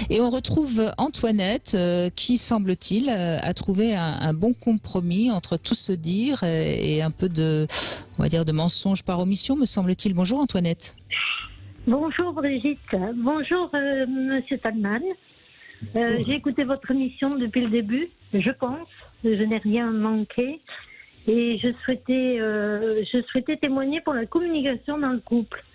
Et on retrouve Antoinette qui, semble-t-il, a trouvé un bon compromis entre tout se dire et un peu de, on va dire, de mensonge par omission, me semble-t-il. Bonjour Antoinette. Bonjour Brigitte, bonjour Monsieur Talman. J'ai écouté votre émission depuis le début, je pense, je n'ai rien manqué et je souhaitais témoigner pour la communication dans le couple.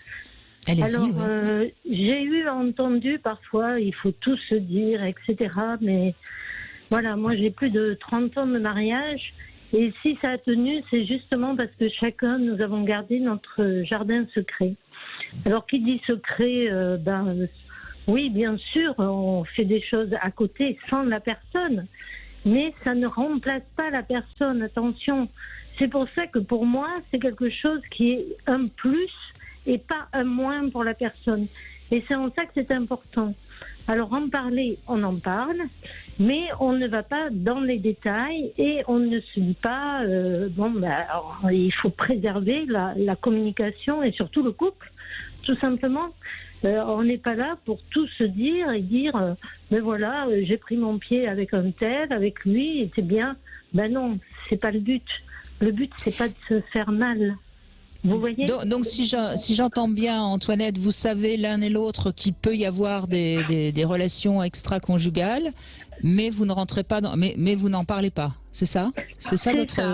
Allez-y. Alors, Ouais. j'ai entendu parfois, il faut tout se dire, etc. Mais voilà, moi j'ai plus de 30 ans de mariage et si ça a tenu, c'est justement parce que chacun, nous avons gardé notre jardin secret. Alors, qui dit secret, oui, bien sûr, on fait des choses à côté sans la personne, mais ça ne remplace pas la personne, attention. C'est pour ça que pour moi, c'est quelque chose qui est un plus et pas un moins pour la personne. Et c'est en ça que c'est important. Alors, en parler, on en parle, mais on ne va pas dans les détails et on ne se dit pas, il faut préserver la communication et surtout le couple, tout simplement. On n'est pas là pour tout se dire et dire, mais voilà, j'ai pris mon pied avec un tel, avec lui, et c'est bien. Ben non, c'est pas le but. Le but, c'est pas de se faire mal. Vous voyez ? Donc si j'entends bien, Antoinette, vous savez l'un et l'autre qu'il peut y avoir des relations extra-conjugales, mais vous ne rentrez pas dans, mais vous n'en parlez pas, c'est ça ? C'est ça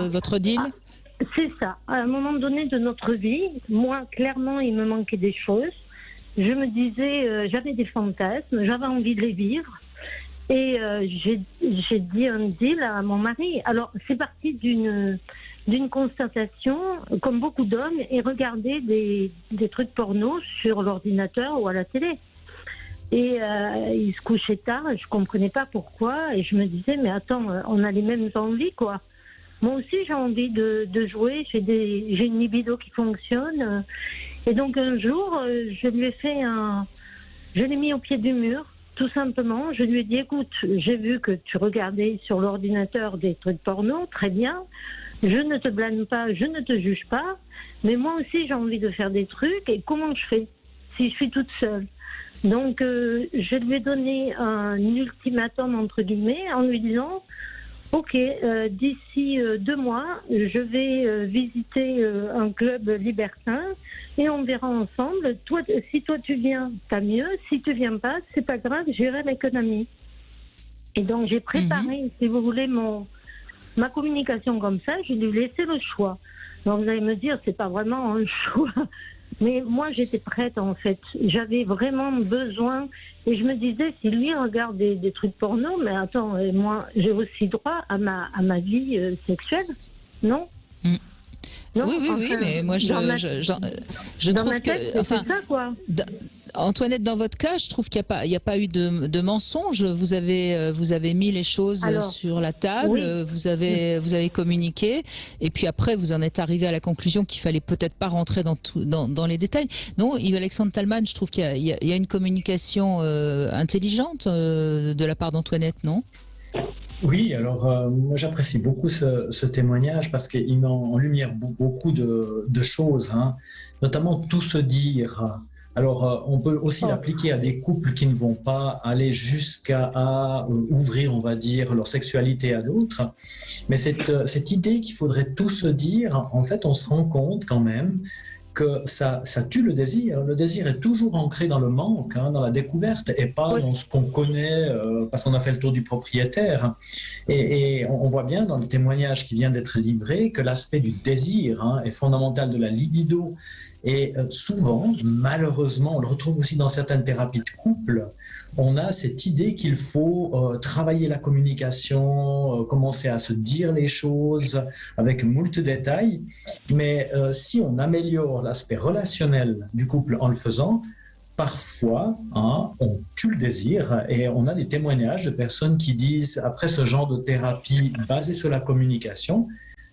votre deal ? C'est ça. À un moment donné de notre vie, moi, clairement, il me manquait des choses. Je me disais, j'avais des fantasmes, j'avais envie de les vivre. Et j'ai dit un deal à mon mari. Alors, c'est parti d'une constatation, comme beaucoup d'hommes, et regarder des trucs porno sur l'ordinateur ou à la télé. Et il se couchait tard, je comprenais pas pourquoi, et je me disais, mais attends, on a les mêmes envies, quoi. Moi aussi, j'ai envie de jouer, j'ai une libido qui fonctionne. Et donc, un jour, je l'ai mis au pied du mur. Tout simplement, je lui ai dit, écoute, j'ai vu que tu regardais sur l'ordinateur des trucs porno, très bien. Je ne te blâme pas, je ne te juge pas, mais moi aussi j'ai envie de faire des trucs et comment je fais si je suis toute seule ? Donc je lui ai donné un ultimatum entre guillemets en lui disant, ok, d'ici 2 mois, je vais visiter un club libertin et on verra ensemble. Toi, si toi tu viens, t'as mieux. Si tu viens pas, c'est pas grave, j'irai avec un ami. Et donc j'ai préparé, si vous voulez, ma communication comme ça. Je lui ai laissé le choix. Donc vous allez me dire, c'est pas vraiment un choix. Mais moi, j'étais prête, en fait. J'avais vraiment besoin. Et je me disais, si lui regarde des trucs porno, mais attends, moi, j'ai aussi droit à ma vie sexuelle, non ? Non, oui, mais moi, je trouve que... Enfin, c'est ça, quoi. Antoinette, dans votre cas, je trouve qu'il n'y a pas eu de mensonge. Vous avez mis les choses sur la table, oui. vous avez communiqué, et puis après, vous en êtes arrivé à la conclusion qu'il fallait peut-être pas rentrer dans les détails. Non, Yves-Alexandre Talman, je trouve qu'il y a une communication intelligente de la part d'Antoinette, non ? Oui, alors moi j'apprécie beaucoup ce témoignage parce qu'il met en lumière beaucoup de choses, hein, notamment tout se dire. Alors on peut aussi l'appliquer à des couples qui ne vont pas aller jusqu'à ouvrir, on va dire, leur sexualité à d'autres. Mais cette idée qu'il faudrait tout se dire, en fait on se rend compte quand même que ça tue le désir. Le désir est toujours ancré dans le manque, hein, dans la découverte, et pas dans ce qu'on connaît parce qu'on a fait le tour du propriétaire. Et on voit bien dans le témoignage qui vient d'être livré que l'aspect du désir, hein, est fondamental de la libido. Et souvent, malheureusement, on le retrouve aussi dans certaines thérapies de couple, on a cette idée qu'il faut travailler la communication, commencer à se dire les choses avec moult détails. Mais si on améliore l'aspect relationnel du couple en le faisant, parfois, hein, on tue le désir et on a des témoignages de personnes qui disent, après ce genre de thérapie basée sur la communication,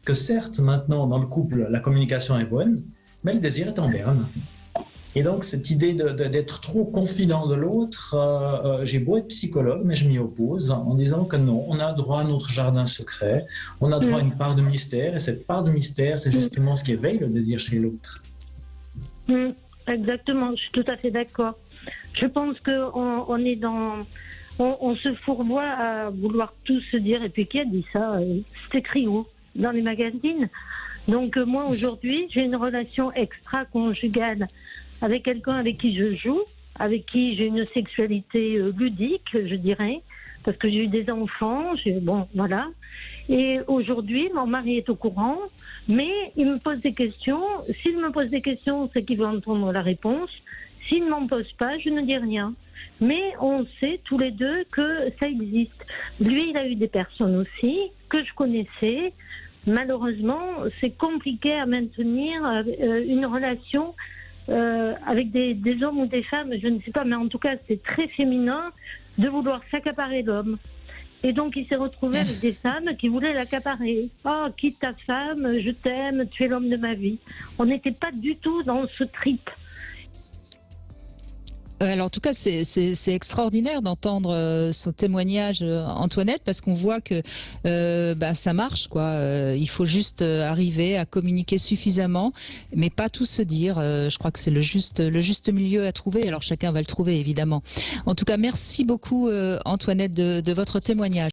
que certes, maintenant, dans le couple, la communication est bonne, mais le désir est en berne. Et donc, cette idée d'être trop confident de l'autre, j'ai beau être psychologue, mais je m'y oppose en disant que non, on a droit à notre jardin secret, on a droit à une part de mystère, et cette part de mystère, c'est justement ce qui éveille le désir chez l'autre. exactement, je suis tout à fait d'accord. Je pense qu'on est dans... On se fourvoie à vouloir tout se dire. Et puis qui a dit ça? C'est écrit où? Dans les magazines. Donc moi aujourd'hui, j'ai une relation extra-conjugale avec quelqu'un avec qui je joue, avec qui j'ai une sexualité ludique, je dirais, parce que j'ai eu des enfants, bon, voilà. Et aujourd'hui, mon mari est au courant, mais il me pose des questions. S'il me pose des questions, c'est qu'il veut entendre la réponse. S'il ne m'en pose pas, je ne dis rien. Mais on sait tous les deux que ça existe. Lui, il a eu des personnes aussi que je connaissais. Malheureusement, c'est compliqué à maintenir une relation avec des hommes ou des femmes, je ne sais pas, mais en tout cas, c'est très féminin de vouloir s'accaparer l'homme. Et donc, il s'est retrouvé avec des femmes qui voulaient l'accaparer. Oh, quitte ta femme, je t'aime, tu es l'homme de ma vie. On n'était pas du tout dans ce trip. Alors en tout cas, c'est extraordinaire d'entendre ce témoignage, Antoinette, parce qu'on voit que ça marche, quoi. Il faut juste arriver à communiquer suffisamment, mais pas tout se dire. Je crois que c'est le juste milieu à trouver. Alors chacun va le trouver, évidemment. En tout cas, merci beaucoup, Antoinette, de votre témoignage.